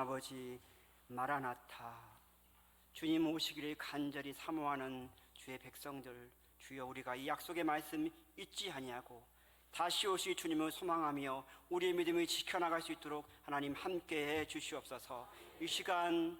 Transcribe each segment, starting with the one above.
아버지, 마라나타, 주님 오시기를 간절히 사모하는 주의 백성들, 주여 우리가 이 약속의 말씀 잊지 아니하고 다시 오실 주님을 소망하며 우리의 믿음을 지켜나갈 수 있도록 하나님 함께해 주시옵소서. 이 시간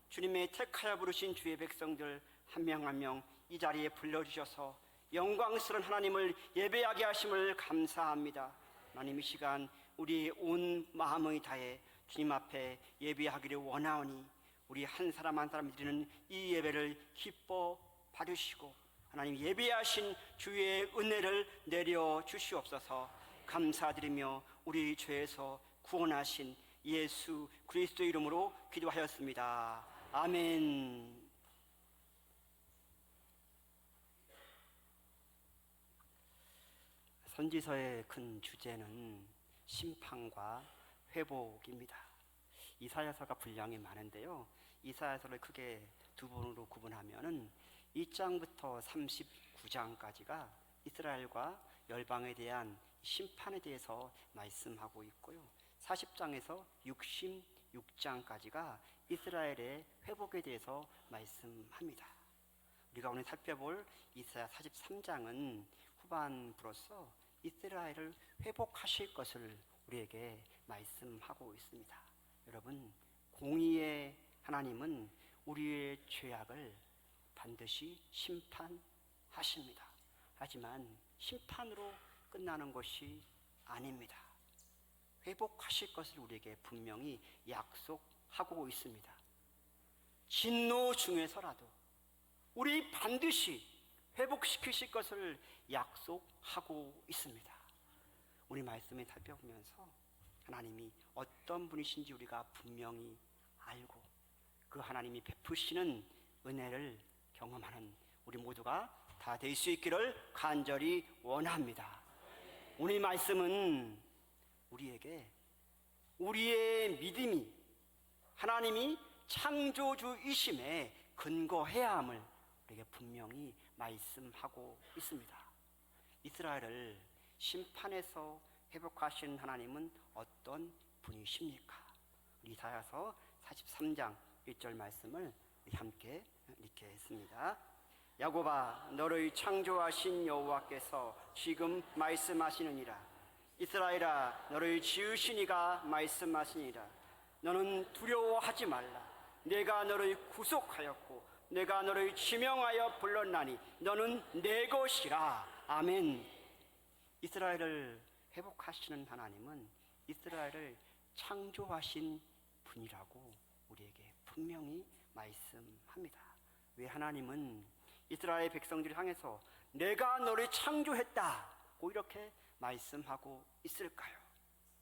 주님의 택하여 부르신 주의 백성들 한 명 한 명 이 자리에 불러주셔서 영광스러운 하나님을 예배하게 하심을 감사합니다. 하나님, 이 시간 우리 온 마음을 다해 주님 앞에 예배하기를 원하오니 우리 한 사람 한 사람 드리는 이 예배를 기뻐 받으시고 하나님 예배하신 주의 은혜를 내려 주시옵소서. 감사드리며 우리 죄에서 구원하신 예수 그리스도의 이름으로 기도하였습니다. 아멘. 선지서의 큰 주제는 심판과 회복입니다. 이사야서가 분량이 많은데요, 이사야서를 크게 두 번으로 구분하면은 1장부터 39장까지가 이스라엘과 열방에 대한 심판에 대해서 말씀하고 있고요, 40장에서 66장까지가 이스라엘의 회복에 대해서 말씀합니다. 우리가 오늘 살펴볼 이사야 43장은 후반부로서 이스라엘을 회복하실 것을 우리에게 말씀하고 있습니다. 여러분, 공의의 하나님은 우리의 죄악을 반드시 심판하십니다. 하지만 심판으로 끝나는 것이 아닙니다. 회복하실 것을 우리에게 분명히 약속하고 있습니다. 진노 중에서라도 우리 반드시 회복시키실 것을 약속하고 있습니다. 우리 말씀을 살펴보면서 하나님이 어떤 분이신지 우리가 분명히 알고 그 하나님이 베푸시는 은혜를 경험하는 우리 모두가 다 될 수 있기를 간절히 원합니다. 오늘 말씀은 우리에게 우리의 믿음이 하나님이 창조주이심에 근거해야 함을 우리에게 분명히 말씀하고 있습니다. 이스라엘을 심판에서 회복하신 하나님은 어떤 분이십니까? 이사야서 43장 1절 말씀을 함께 읽겠습니다. 야곱아, 너를 창조하신 여호와께서 지금 말씀하시느니라. 이스라엘아, 너를 지으신 이가 말씀하시니라. 너는 두려워하지 말라. 내가 너를 구속하였고 내가 너를 지명하여 불렀나니 너는 내 것이라. 아멘. 이스라엘을 회복하시는 하나님은 이스라엘을 창조하신 분이라고 우리에게 분명히 말씀합니다. 왜 하나님은 이스라엘 백성들을 향해서 내가 너를 창조했다고 이렇게 말씀하고 있을까요?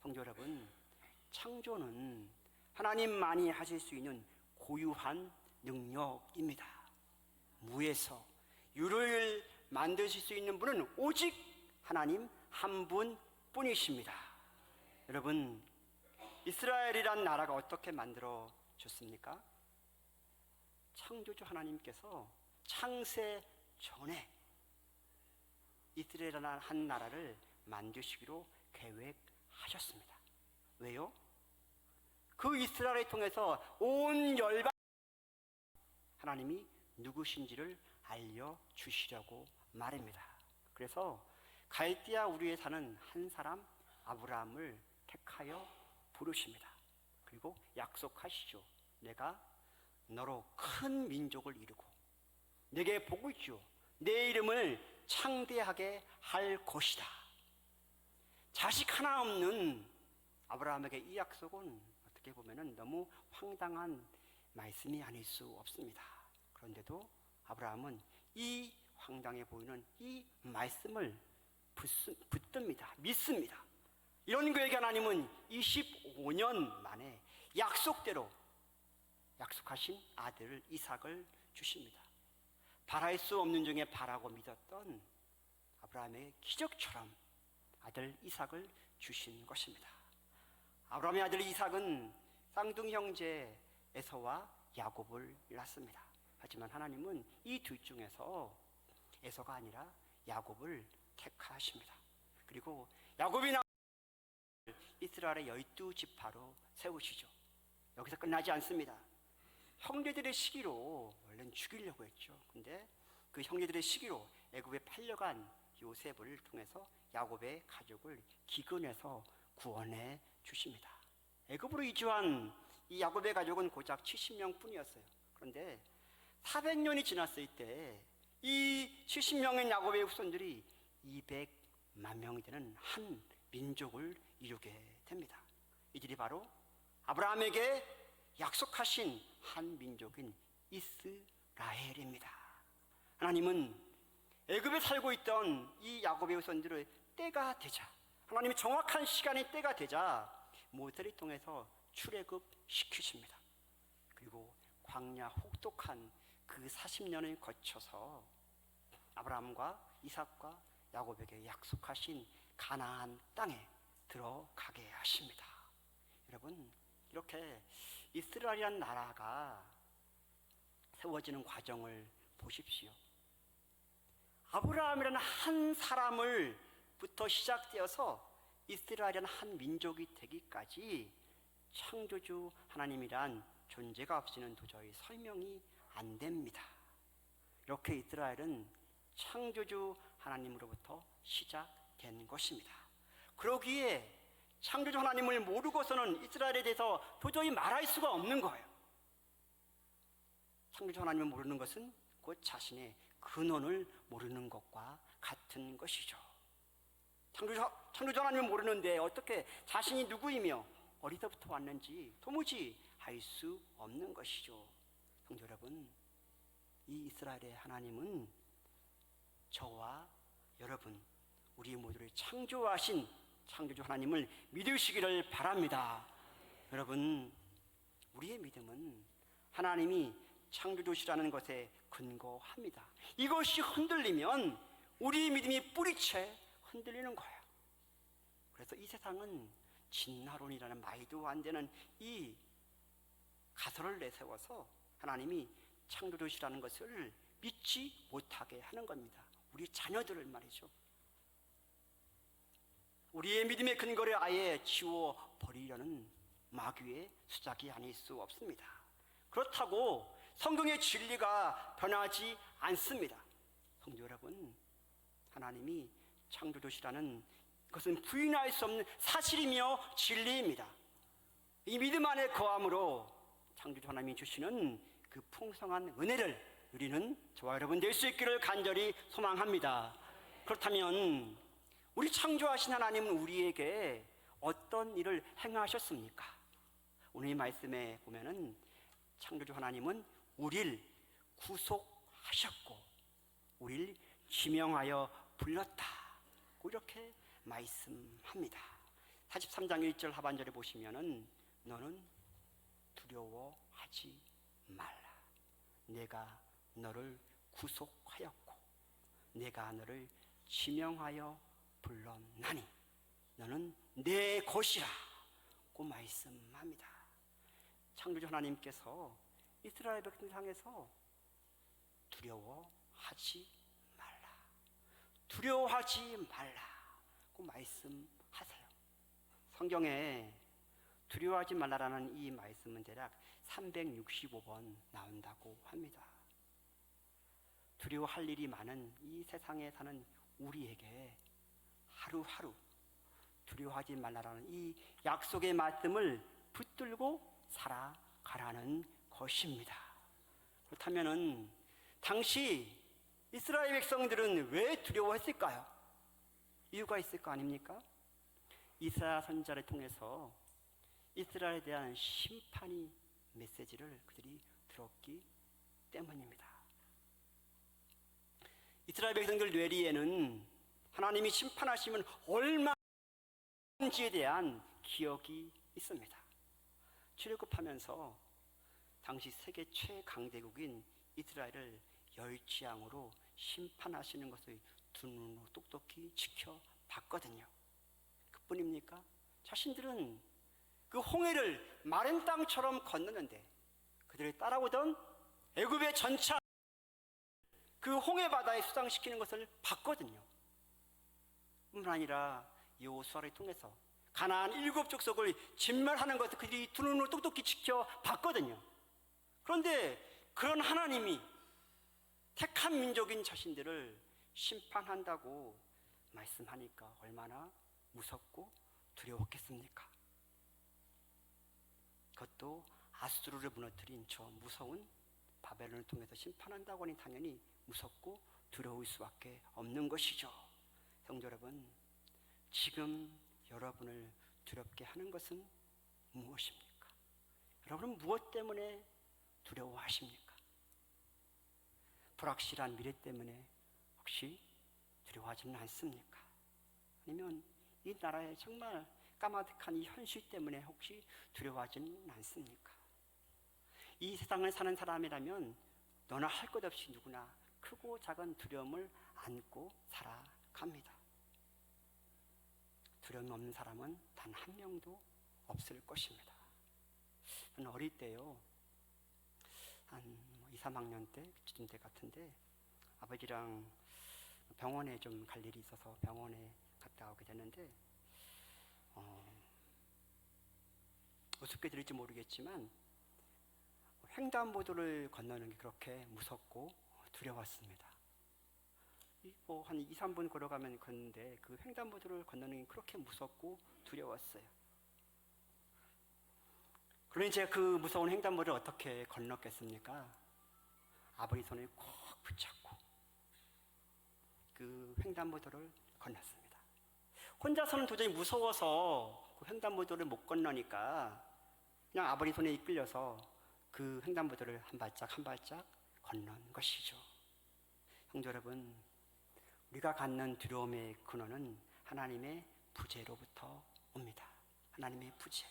성도 여러분, 창조는 하나님만이 하실 수 있는 고유한 능력입니다. 무에서 유를 만드실 수 있는 분은 오직 하나님 한 분뿐이십니다. 여러분, 이스라엘이란 나라가 어떻게 만들어졌습니까? 창조주 하나님께서 창세 전에 이스라엘이라는 한 나라를 만드시기로 계획하셨습니다. 왜요? 그 이스라엘을 통해서 온 열방 하나님이 누구신지를 알려주시려고 말입니다. 그래서 갈대아 우르에 사는 한 사람 아브라함을 택하여 부르십니다. 그리고 약속하시죠. 내가 너로 큰 민족을 이루고 내게 복을 주어 내 이름을 창대하게 할 것이다. 자식 하나 없는 아브라함에게 이 약속은 어떻게 보면 너무 황당한 말씀이 아닐 수 없습니다. 그런데도 아브라함은 이 황당해 보이는 이 말씀을 붙듭니다. 믿습니다. 이런 그에게 하나님은 25년 만에 약속대로 약속하신 아들 이삭을 주십니다. 바랄 수 없는 중에 바라고 믿었던 아브라함의 기적처럼 아들 이삭을 주신 것입니다. 아브라함의 아들 이삭은 쌍둥이 형제 에서와 야곱을 낳습니다. 하지만 하나님은 이 둘 중에서 에서가 아니라 야곱을 택하십니다. 그리고 야곱이 이스라엘의 12지파로 세우시죠. 여기서 끝나지 않습니다. 형제들의 시기로 원래는 죽이려고 했죠. 근데 그 형제들의 시기로 애굽에 팔려간 요셉을 통해서 야곱의 가족을 기근해서 구원해 주십니다. 애굽으로 이주한 이 야곱의 가족은 고작 70명 뿐이었어요. 그런데 400년이 지났을 때 이 70명의 야곱의 후손들이 200만 명이 되는 한 민족을 이루게 됩니다. 이들이 바로 아브라함에게 약속하신 한 민족인 이스라엘입니다. 하나님은 애굽에 살고 있던 이 야곱의 후손들을 때가 되자, 하나님이 정확한 시간이 때가 되자 모세를 통해서 출애굽 시키십니다. 그리고 광야 혹독한 그 40년을 거쳐서 아브라함과 이삭과 야곱에게 약속하신 가나안 땅에 들어가게 하십니다. 여러분, 이렇게 이스라엘이라는 나라가 세워지는 과정을 보십시오. 아브라함이라는 한 사람을부터 시작되어서 이스라엘이라는 한 민족이 되기까지 창조주 하나님이란 존재가 없이는 도저히 설명이 안 됩니다. 이렇게 이스라엘은 창조주 하나님으로부터 시작된 것입니다. 그러기에 창조주 하나님을 모르고서는 이스라엘에 대해서 도저히 말할 수가 없는 거예요. 창조주 하나님을 모르는 것은 곧 자신의 근원을 모르는 것과 같은 것이죠. 창조주 하나님을 모르는데 어떻게 자신이 누구이며 어디서부터 왔는지 도무지 알 수 없는 것이죠. 성도 여러분, 이 이스라엘의 하나님은 저와 여러분, 우리 모두를 창조하신 창조주 하나님을 믿으시기를 바랍니다. 여러분, 우리의 믿음은 하나님이 창조주시라는 것에 근거합니다. 이것이 흔들리면 우리 믿음이 뿌리채 흔들리는 거예요. 그래서 이 세상은 진화론이라는 말도 안 되는 이 가설을 내세워서 하나님이 창조주시라는 것을 믿지 못하게 하는 겁니다. 우리 자녀들을 말이죠. 우리의 믿음의 근거를 아예 지워버리려는 마귀의 수작이 아닐 수 없습니다. 그렇다고 성경의 진리가 변하지 않습니다. 성도 여러분, 하나님이 창조주시라는 것은 부인할 수 없는 사실이며 진리입니다. 이 믿음 안에 거함으로 창조주 하나님이 주시는 그 풍성한 은혜를 누리는 저와 여러분 될 수 있기를 간절히 소망합니다. 그렇다면 우리 창조하신 하나님은 우리에게 어떤 일을 행하셨습니까? 오늘 이 말씀에 보면은 창조주 하나님은 우리를 구속하셨고 우리를 지명하여 불렀다고 이렇게 말씀합니다. 43장 1절 하반절에 보시면은 너는 두려워하지 말라. 내가 너를 구속하였고 내가 너를 지명하여 불렀나니 너는 내 것이라고 말씀합니다. 창조주 하나님께서 이스라엘 백성을 향해서 두려워하지 말라, 두려워하지 말라고 말씀하세요. 성경에 두려워하지 말라라는 이 말씀은 대략 365번 나온다고 합니다. 두려워할 일이 많은 이 세상에 사는 우리에게 하루하루 두려워하지 말라라는 이 약속의 말씀을 붙들고 살아가라는 것입니다. 그렇다면은 당시 이스라엘 백성들은 왜 두려워했을까요? 이유가 있을 거 아닙니까? 이사야 선지자를 통해서 이스라엘에 대한 심판의 메시지를 그들이 들었기 때문입니다. 이스라엘 백성들 뇌리에는 하나님이 심판하시면 얼마인지에 대한 기억이 있습니다. 출애굽하면서 당시 세계 최강대국인 이스라엘을 열지양으로 심판하시는 것을 두 눈으로 똑똑히 지켜봤거든요. 그뿐입니까? 자신들은 그 홍해를 마른 땅처럼 건넜는데 그들을 따라오던 애굽의 전차 그 홍해 바다에 수상시키는 것을 봤거든요. 뿐만 아니라 여호수아를 통해서 가나안 7족속을 진멸하는 것을 그들이 두 눈으로 똑똑히 지켜봤거든요. 그런데 그런 하나님이 택한 민족인 자신들을 심판한다고 말씀하니까 얼마나 무섭고 두려웠겠습니까? 그것도 아수르를 무너뜨린 저 무서운 바벨론을 통해서 심판한다고 하니 당연히 무섭고 두려울 수밖에 없는 것이죠. 성도 여러분, 지금 여러분을 두렵게 하는 것은 무엇입니까? 여러분은 무엇 때문에 두려워하십니까? 불확실한 미래 때문에 혹시 두려워하지는 않습니까? 아니면 이 나라의 정말 까마득한 이 현실 때문에 혹시 두려워하지는 않습니까? 이 세상을 사는 사람이라면 너나 할 것 없이 누구나 크고 작은 두려움을 안고 살아갑니다. 두려움 없는 사람은 단 한 명도 없을 것입니다. 저는 어릴 때요, 한 2, 3학년 때, 그쯤 때 같은데 아버지랑 병원에 좀 갈 일이 있어서 병원에 갔다 오게 됐는데 우습게 들을지 모르겠지만 횡단보도를 건너는 게 그렇게 무섭고 두려웠습니다. 한 2, 3분 걸어가면 걷는데 그 횡단보도를 건너는 게 그렇게 무섭고 두려웠어요. 그러니 제가 그 무서운 횡단보도를 어떻게 건넜겠습니까? 아버지 손을 꼭 붙잡고 그 횡단보도를 건넜습니다. 혼자서는 도저히 무서워서 그 횡단보도를 못 건너니까 그냥 아버지 손에 이끌려서 그 횡단보도를 한 발짝 한 발짝 건넌 것이죠. 성도 여러분, 우리가 갖는 두려움의 근원은 하나님의 부재로부터 옵니다. 하나님의 부재.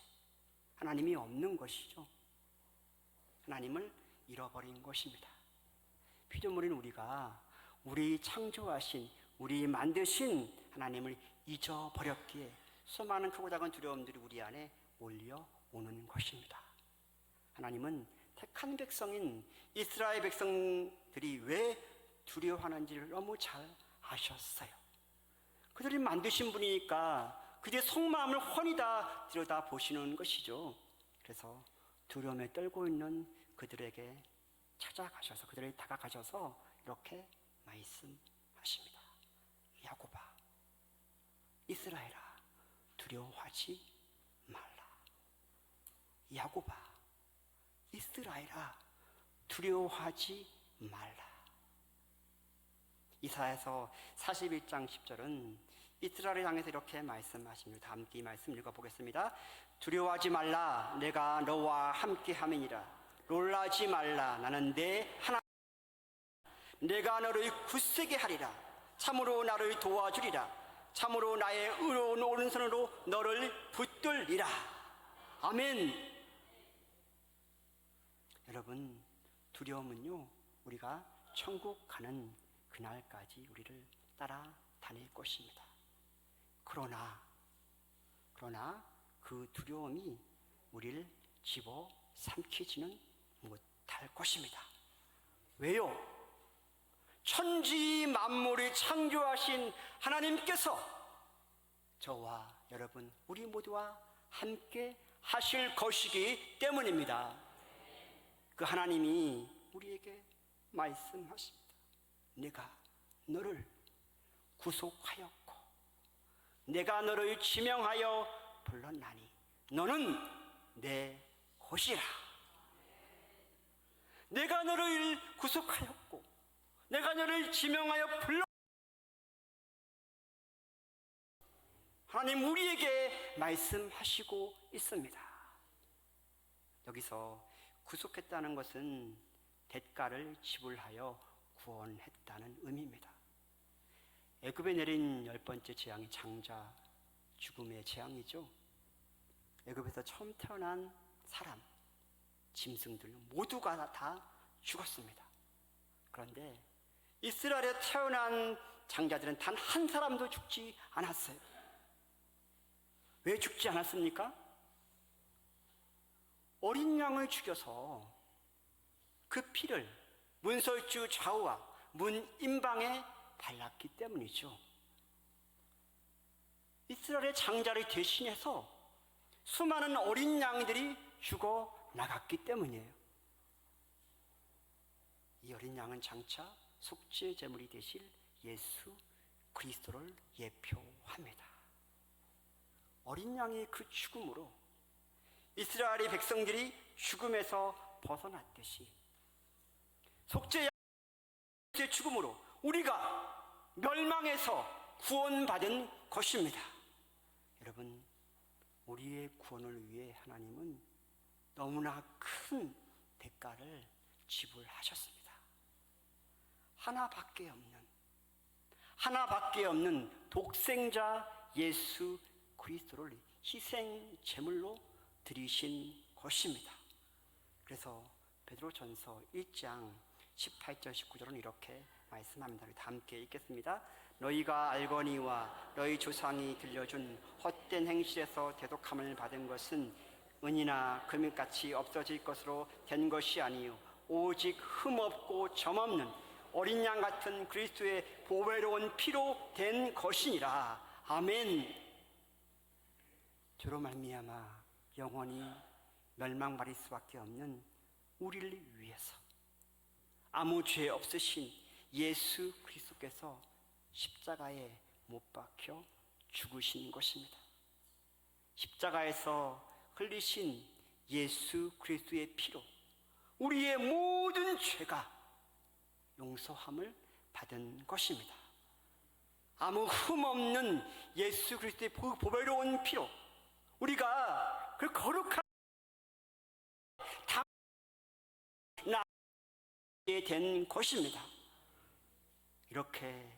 하나님이 없는 것이죠. 하나님을 잃어버린 것입니다. 피조물인 우리가 우리 창조하신, 우리 만드신 하나님을 잊어버렸기에 수많은 크고 작은 두려움들이 우리 안에 몰려오는 것입니다. 하나님은 택한 백성인 이스라엘 백성들이 왜 두려워하는지를 너무 잘 아셨어요. 그들이 만드신 분이니까 그들의 속마음을 훤히 다 들여다보시는 것이죠. 그래서 두려움에 떨고 있는 그들에게 찾아가셔서, 그들에게 다가가셔서 이렇게 말씀하십니다. 야곱아, 이스라엘아, 두려워하지 말라. 야곱아, 이스라엘아, 두려워하지 말라. 이사야서 41장 10절은 이스라엘을 향해서 이렇게 말씀하십니다. 함께 이 말씀 읽어보겠습니다. 두려워하지 말라, 내가 너와 함께 함이니라. 놀라지 말라, 나는 내 하나님, 내가 너를 굳세게 하리라. 참으로 나를 도와주리라. 참으로 나의 의로운 오른손으로 너를 붙들리라. 아멘. 여러분, 두려움은요, 우리가 천국 가는 그날까지 우리를 따라다닐 것입니다. 그러나 그 두려움이 우리를 집어삼키지는 못할 것입니다. 왜요? 천지 만물을 창조하신 하나님께서 저와 여러분, 우리 모두와 함께 하실 것이기 때문입니다. 그 하나님이 우리에게 말씀하십니다. 내가 너를 구속하였고 내가 너를 지명하여 불렀나니 너는 내 것이라. 내가 너를 구속하였고 내가 너를 지명하여 불러. 하나님 우리에게 말씀하시고 있습니다. 여기서 구속했다는 것은 대가를 지불하여 구원했다는 의미입니다. 애굽에 내린 10번째 재앙이 장자 죽음의 재앙이죠. 애굽에서 처음 태어난 사람, 짐승들 모두가 다 죽었습니다. 그런데 이스라엘에 태어난 장자들은 단 한 사람도 죽지 않았어요. 왜 죽지 않았습니까? 어린 양을 죽여서 그 피를 문설주 좌우와 문 임방에 발랐기 때문이죠. 이스라엘의 장자를 대신해서 수많은 어린 양들이 죽어 나갔기 때문이에요. 이 어린 양은 장차 속죄 제물이 되실 예수 그리스도를 예표합니다. 어린 양의 그 죽음으로 이스라엘의 백성들이 죽음에서 벗어났듯이 속죄 양의 죽음으로 우리가 멸망에서 구원받은 것입니다. 여러분, 우리의 구원을 위해 하나님은 너무나 큰 대가를 지불하셨습니다. 하나밖에 없는 독생자 예수 그리스도를 희생 제물로 드리신 것입니다. 그래서 베드로전서 1장 18절 19절은 이렇게 말씀합니다. 우리 다 함께 읽겠습니다. 너희가 알거니와 너희 조상이 들려준 헛된 행실에서 대속함을 받은 것은 은이나 금일같이 없어질 것으로 된 것이 아니요 오직 흠없고 점없는 어린 양 같은 그리스도의 보배로운 피로 된 것이니라. 아멘. 저로 말미암아 영원히 멸망받을 수밖에 없는 우리를 위해서 아무 죄 없으신 예수 그리스도께서 십자가에 못 박혀 죽으신 것입니다. 십자가에서 흘리신 예수 그리스도의 피로 우리의 모든 죄가 용서함을 받은 것입니다. 아무 흠 없는 예수 그리스도의 보배로운 피로 우리가 그 거룩한 나게 된 것입니다. 이렇게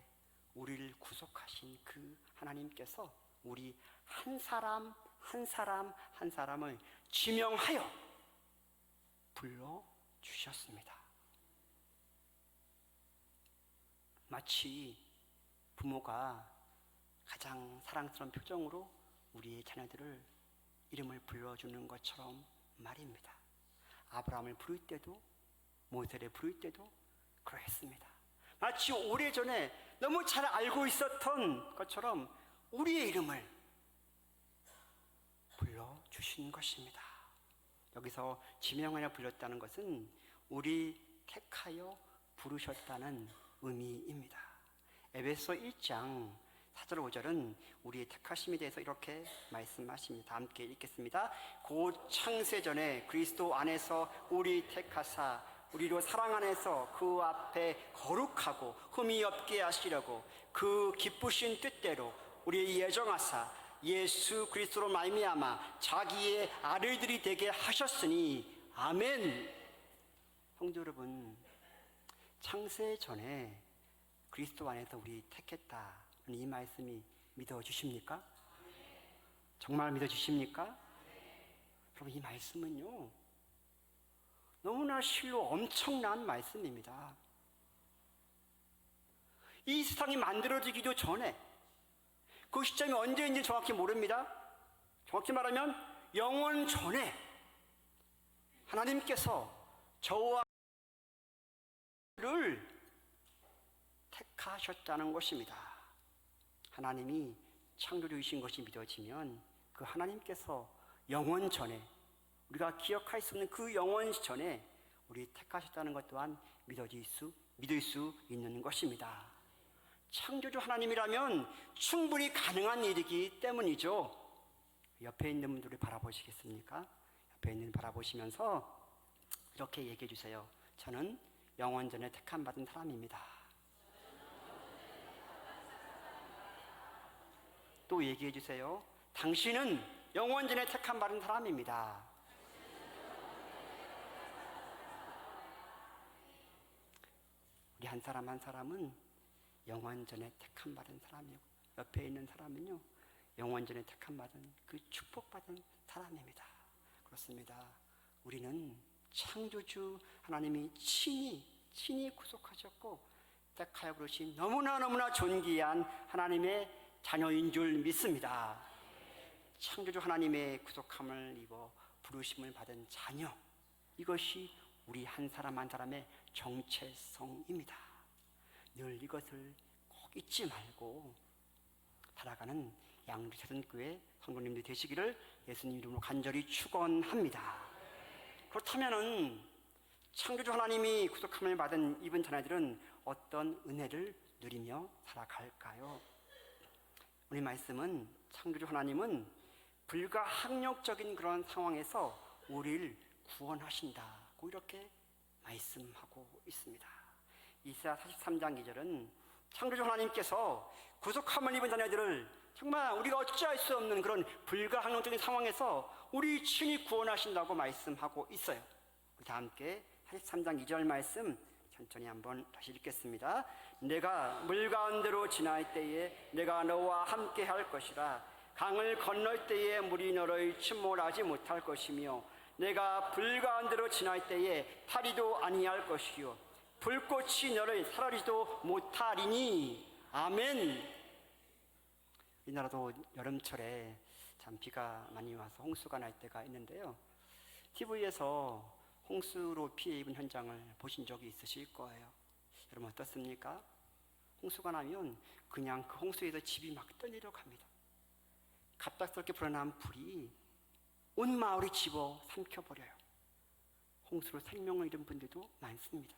우리를 구속하신 그 하나님께서 우리 한 사람 한 사람을 지명하여 불러주셨습니다. 마치 부모가 가장 사랑스러운 표정으로 우리의 자녀들을 이름을 불러주는 것처럼 말입니다. 아브라함을 부를 때도 모세를 부를 때도 그랬습니다. 마치 오래전에 너무 잘 알고 있었던 것처럼 우리의 이름을 불러주신 것입니다. 여기서 지명하여 불렀다는 것은 우리 택하여 부르셨다는 의미입니다. 에베소 1장 4절 5절은 우리의 택하심에 대해서 이렇게 말씀하십니다. 함께 읽겠습니다. 곧 창세전에 그리스도 안에서 우리 택하사 우리로 사랑 안에서 그 앞에 거룩하고 흠이 없게 하시려고 그 기쁘신 뜻대로 우리 예정하사 예수 그리스도로 말미암아 자기의 아들들이 되게 하셨으니 아멘. 성도 여러분, 창세 전에 그리스도 안에서 우리 택했다는 이 말씀이 믿어주십니까? 정말 믿어주십니까? 여러분, 이 말씀은요 너무나 실로 엄청난 말씀입니다. 이 세상이 만들어지기도 전에 그 시점이 언제인지 정확히 모릅니다. 정확히 말하면 영원 전에 하나님께서 저와 를 택하셨다는 것입니다. 하나님이 창조주이신 것이 믿어지면 그 하나님께서 영원 전에 우리가 기억할 수 없는 그 영원 전에 우리 택하셨다는 것 또한 믿을 수 있는 것입니다. 창조주 하나님이라면 충분히 가능한 일이기 때문이죠. 옆에 있는 분들을 바라보시겠습니까? 옆에 있는 분을 바라보시면서 이렇게 얘기해 주세요. 저는 영원 전에 택함 받은 사람입니다. 또 얘기해 주세요. 당신은 영원 전에 택함 받은 사람입니다. 우리 한 사람 한 사람은 영원 전에 택함 받은 사람이고 옆에 있는 사람은요 영원 전에 택함 받은 그 축복받은 사람입니다. 그렇습니다. 우리는 창조주 하나님이 친히 구속하셨고 택하여 부르신 너무나 존귀한 하나님의 자녀인 줄 믿습니다. 창조주 하나님의 구속함을 입어 부르심을 받은 자녀, 이것이 우리 한 사람 한 사람의 정체성입니다. 늘 이것을 꼭 잊지 말고 살아가는 양주차선교회 성도님들이 되시기를 예수님 이름으로 간절히 축원합니다. 그렇다면은 창조주 하나님이 구속함을 받은 이번 자녀들은 어떤 은혜를 누리며 살아갈까요? 우리 말씀은 창조주 하나님은 불가항력적인 그런 상황에서 우리를 구원하신다고 이렇게 말씀하고 있습니다. 이사야 43장 2절은 창조주 하나님께서 구속함을 입은 자녀들을 정말 우리가 어찌할 수 없는 그런 불가항력적인 상황에서 우리 친히 구원하신다고 말씀하고 있어요. 다 함께 43장 2절 말씀 천천히 한번 다시 읽겠습니다. 내가 물 가운데로 지날 때에 내가 너와 함께 할 것이라. 강을 건널 때에 물이 너를 침몰하지 못할 것이며 내가 불 가운데로 지날 때에 타리도 아니할 것이요 불꽃이 너를 사라지도 못하리니. 아멘. 우리나라도 여름철에 참 비가 많이 와서 홍수가 날 때가 있는데요, TV에서 홍수로 피해 입은 현장을 보신 적이 있으실 거예요. 여러분 어떻습니까? 홍수가 나면 그냥 그 홍수에서 집이 막 떠내려갑니다. 갑작스럽게 불어난 불이 온 마을이 집어 삼켜버려요. 홍수로 생명을 잃은 분들도 많습니다.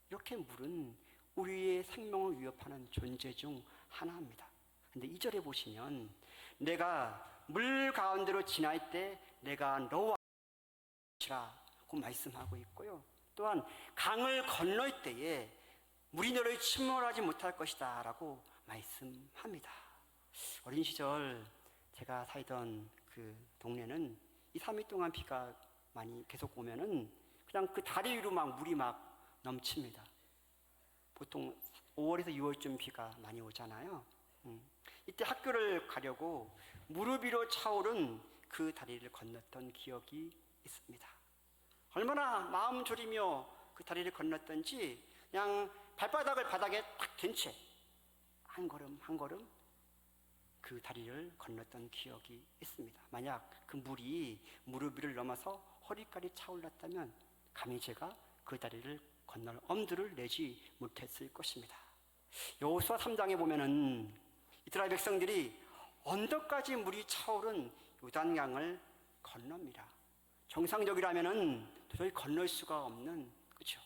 이렇게 물은 우리의 생명을 위협하는 존재 중 하나입니다. 근데 2절에 보시면 내가 물 가운데로 지날 때 내가 너와 라고 말씀하고 있고요, 또한 강을 건널 때에 물이 너를 침몰하지 못할 것이다 라고 말씀합니다. 어린 시절 제가 살던 그 동네는 2, 3일 동안 비가 많이 계속 오면은 그냥 그 다리 위로 막 물이 막 넘칩니다. 보통 5월에서 6월쯤 비가 많이 오잖아요. 이때 학교를 가려고 무릎 위로 차오른 그 다리를 건넜던 기억이 있습니다. 얼마나 마음 졸이며 그 다리를 건넜던지 그냥 발바닥을 바닥에 딱 댄 채 한 걸음 한 걸음 그 다리를 건넜던 기억이 있습니다. 만약 그 물이 무릎 위를 넘어서 허리까지 차올랐다면 감히 제가 그 다리를 건널 엄두를 내지 못했을 것입니다. 여호수아 3장에 보면은 이스라엘 백성들이 언덕까지 물이 차오른 요단강을 건넙니다. 정상적이라면은 도저히 건널 수가 없는, 그렇죠?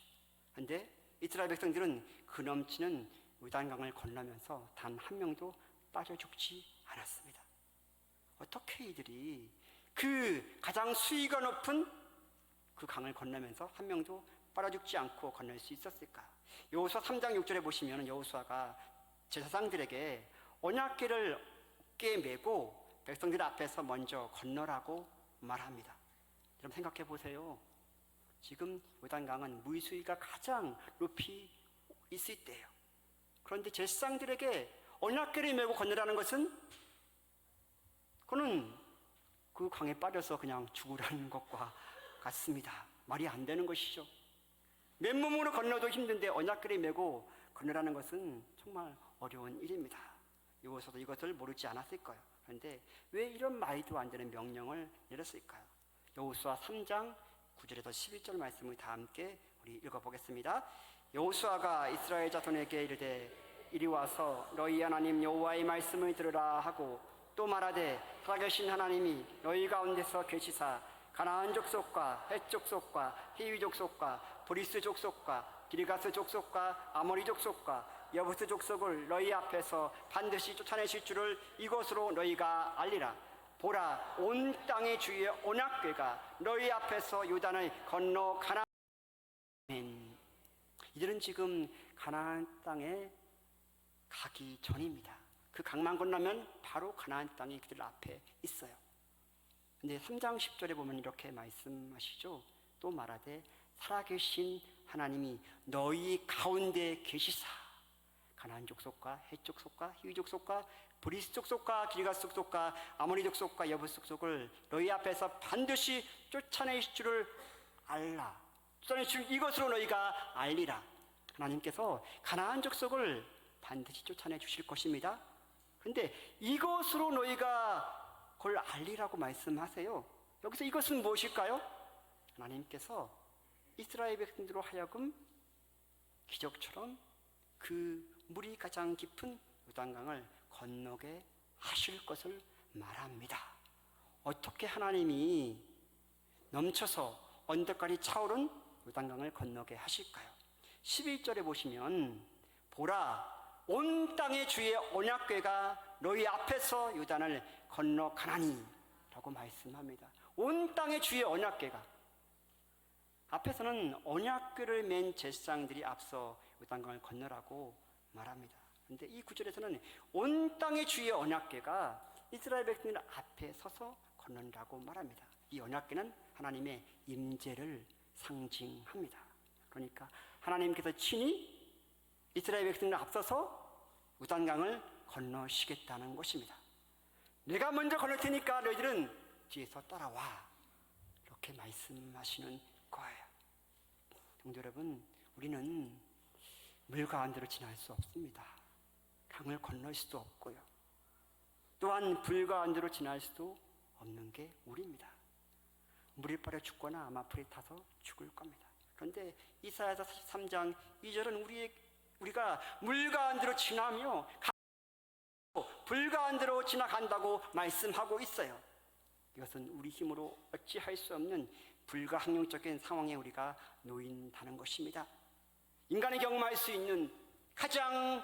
그런데 이스라엘 백성들은 그 넘치는 요단강을 건너면서 단 한 명도 빠져 죽지 않았습니다. 어떻게 이들이 그 가장 수위가 높은 그 강을 건너면서 한 명도 빠져 죽지 않고 건널 수 있었을까? 여호수아 3장 6절에 보시면 여호수아가 제사장들에게 언약궤를 어깨에 메고 백성들 앞에서 먼저 건너라고 말합니다. 여러분 생각해 보세요. 지금 요단강은 물 수위가 가장 높이 있을 때예요. 그런데 제사장들에게 언약궤를 메고 건너라는 것은 그는 그 강에 빠져서 그냥 죽으라는 것과 같습니다. 말이 안 되는 것이죠. 맨몸으로 건너도 힘든데 언약궤를 메고 건너라는 것은 정말 어려운 일입니다. 여호수아도 이것을 모르지 않았을 거예요. 그런데 왜 이런 말도 안 되는 명령을 내렸을까요? 여호수아 3장 9절에서 11절 말씀을 다 함께 우리 읽어보겠습니다. 여호수아가 이스라엘 자손에게 이르되 이리 와서 너희 하나님 여호와의 말씀을 들으라 하고 또 말하되 살아계신 하나님이 너희 가운데서 계시사 가나안 족속과 헷 족속과 히위 족속과 브리스 족속과 기르가스 족속과 아모리 족속과 여부스 족속을 너희 앞에서 반드시 쫓아내실 줄을 이것으로 너희가 알리라. 보라, 온 땅의 주의 언약궤가 너희 앞에서 요단을 건너 가나안. 이들은 지금 가나안 땅에 가기 전입니다. 그 강만 건너면 바로 가나안 땅이 그들 앞에 있어요. 근데 3장 10절에 보면 이렇게 말씀하시죠. 또 말하되 살아계신 하나님이 너희 가운데 계시사 가나안 족속과 헷 족속과 히위 족속과 브리스 족속과 기르가스 족속과 아모리 족속과 여부스 족속을 너희 앞에서 반드시 쫓아내실 줄을 알라. 쫓아내실 이것으로 너희가 알리라. 하나님께서 가나안 족속을 반드시 쫓아내 주실 것입니다. 그런데 이것으로 너희가 그걸 알리라고 말씀하세요. 여기서 이것은 무엇일까요? 하나님께서 이스라엘 백성들로 하여금 기적처럼 그 물이 가장 깊은 요단강을 건너게 하실 것을 말합니다. 어떻게 하나님이 넘쳐서 언덕까지 차오른 요단강을 건너게 하실까요? 11절에 보시면 보라 온 땅의 주의 언약궤가 너희 앞에서 요단을 건너가나니 라고 말씀합니다. 온 땅의 주의 언약궤가, 앞에서는 언약궤를 맨 제사장들이 앞서 요단강을 건너라고 말합니다. 그런데 이 구절에서는 온 땅의 주의 언약궤가 이스라엘 백성들 앞에 서서 건넌다고 말합니다. 이 언약궤는 하나님의 임재를 상징합니다. 그러니까 하나님께서 친히 이스라엘 백성들 앞서서 요단강을 건너시겠다는 것입니다. 내가 먼저 건널 테니까 너희들은 뒤에서 따라와, 이렇게 말씀하시는 거예요. 성도 여러분, 우리는 물 가운데로 지날 수 없습니다. 강을 건널 수도 없고요. 또한 불 가운데로 지날 수도 없는 게 우리입니다. 물에 빠져 죽거나 아마 불에 타서 죽을 겁니다. 그런데 이사야서 43장 2절은 우리가 물 가운데로 지나며 불 가운데로 지나간다고 말씀하고 있어요. 이것은 우리 힘으로 어찌할 수 없는 불가항력적인 상황에 우리가 놓인다는 것입니다. 인간이 경험할 수 있는 가장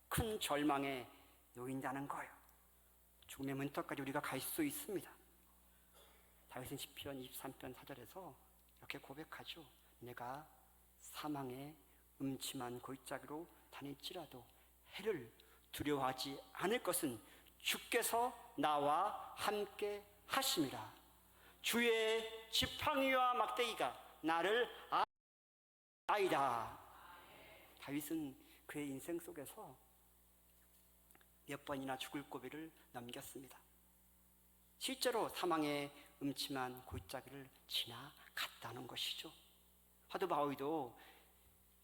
큰 절망에 놓인다는 거예요. 죽음의 문턱까지 우리가 갈 수 있습니다. 다윗은 시편 23편 4절에서 이렇게 고백하죠. 내가 사망의 음침한 골짜기로 다닐지라도 해를 두려워하지 않을 것은 주께서 나와 함께 하심이라. 주의 지팡이와 막대기가 나를 아이다. 다윗은 그의 인생 속에서 몇 번이나 죽을 고비를 넘겼습니다. 실제로 사망의 음침한 골짜기를 지나갔다는 것이죠. 사도 바울도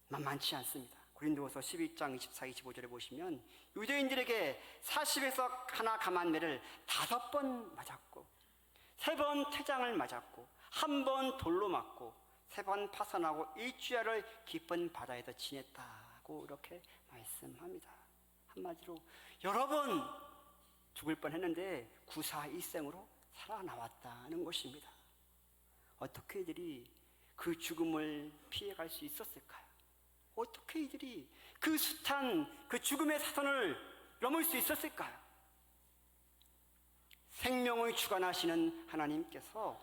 만만치 않습니다. 고린도후서 11장 24, 25절에 보시면 유대인들에게 40에서 하나 감한 매를 5번 맞았고 3번 태장을 맞았고 1번 돌로 맞고 3번 파선하고 일주일을 깊은 바다에서 지냈다고 이렇게 말씀합니다. 한마디로 여러 번 죽을 뻔했는데 구사일생으로 살아나왔다는 것입니다. 어떻게 이들이 그 죽음을 피해갈 수 있었을까요? 어떻게 이들이 그 숱한 그 죽음의 사선을 넘을 수 있었을까요? 생명을 주관하시는 하나님께서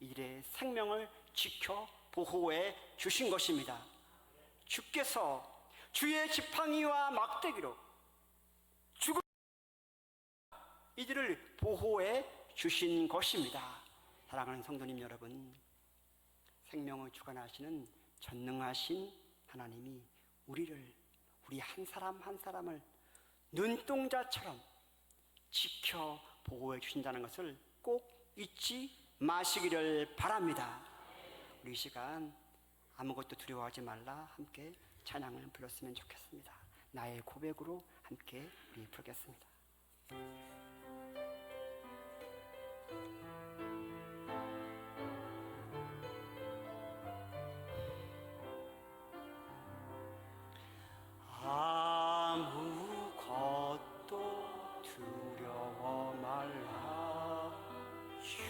이들의 생명을 지켜 보호해 주신 것입니다. 주께서 주의 지팡이와 막대기로 죽음 이들을 보호해 주신 것입니다. 사랑하는 성도님 여러분, 생명을 주관하시는 전능하신 하나님이 우리 한 사람 한 사람을 눈동자처럼 지켜 보호해 주신다는 것을 꼭 잊지 마시기를 바랍니다. 우리 이 시간 아무것도 두려워하지 말라 함께 찬양을 불렀으면 좋겠습니다. 나의 고백으로 함께 우리 부르겠습니다. 아무것도 두려워 말라. 주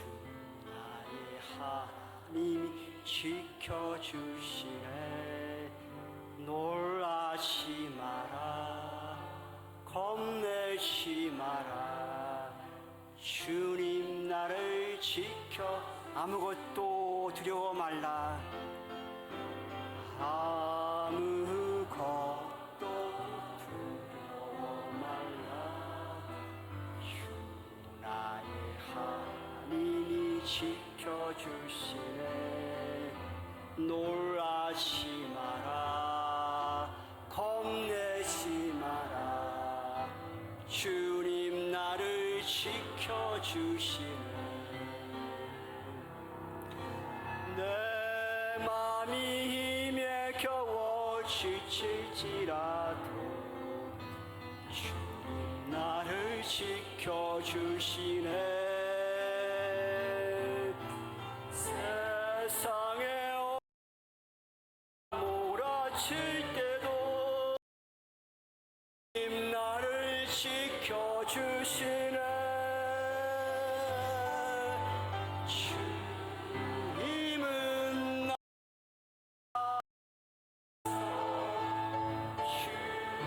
나의 하나님이 지켜주시네. 놀라지 마라. 겁내지 마라. 주님 나를 지켜. 아무것도 두려워 말라. 아무것도 두려워 말라. 주 나의 하나님이 지켜주시네. 놀라지 마라. 겁내지 마라. 주님 나를 지켜주시네. 내 맘이 힘에 겨워 지칠지라도 주님 나를 지켜주시네. 세상에 몰아칠 때도 주님 나를 지켜주시네. 주시네. 주님은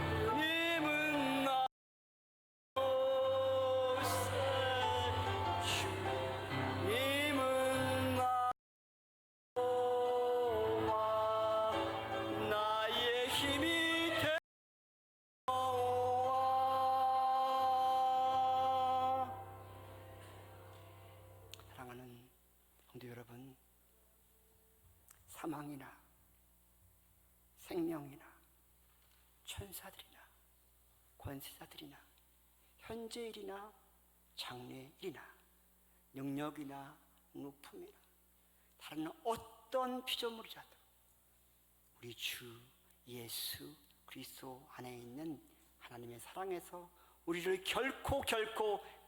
주님은 나 곳에 주님은 나와 나의 힘이 되어와. 사랑하는 성도 여러분, 사망이나 생명이나 천사들이나 권세자들이나 현재일이나 장래일이나 능력이나 높음이나 다른 어떤 피조물이라도 우리 주 예수 그리스도 안에 있는 하나님의 사랑에서 우리를 결코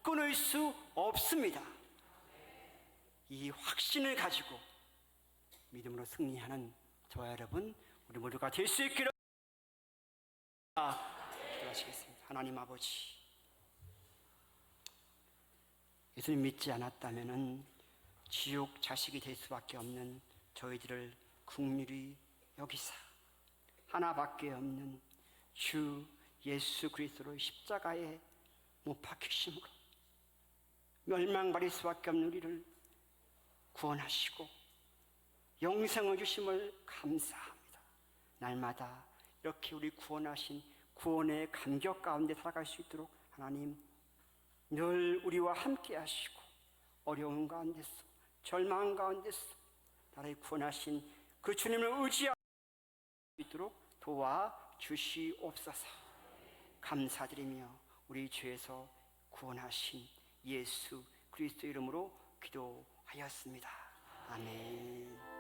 끊을 수 없습니다. 이 확신을 가지고 믿음으로 승리하는 저와 여러분, 우리 모두가 될 수 있기를 기도하시겠습니다. 하나님 아버지, 예수님 믿지 않았다면 지옥 자식이 될 수밖에 없는 저희들을 긍휼히 여기사 하나밖에 없는 주 예수 그리스도를 십자가에 못 박히심으로 멸망받을 수밖에 없는 우리를 구원하시고 영생을 주심을 감사합니다. 날마다 이렇게 우리 구원하신 구원의 감격 가운데 살아갈 수 있도록 하나님 늘 우리와 함께 하시고 어려운 가운데서 절망 가운데서 나를 구원하신 그 주님을 의지할 수 있도록 도와주시옵소서. 감사드리며 우리 죄에서 구원하신 예수 그리스도 이름으로 기도하였습니다. 아멘.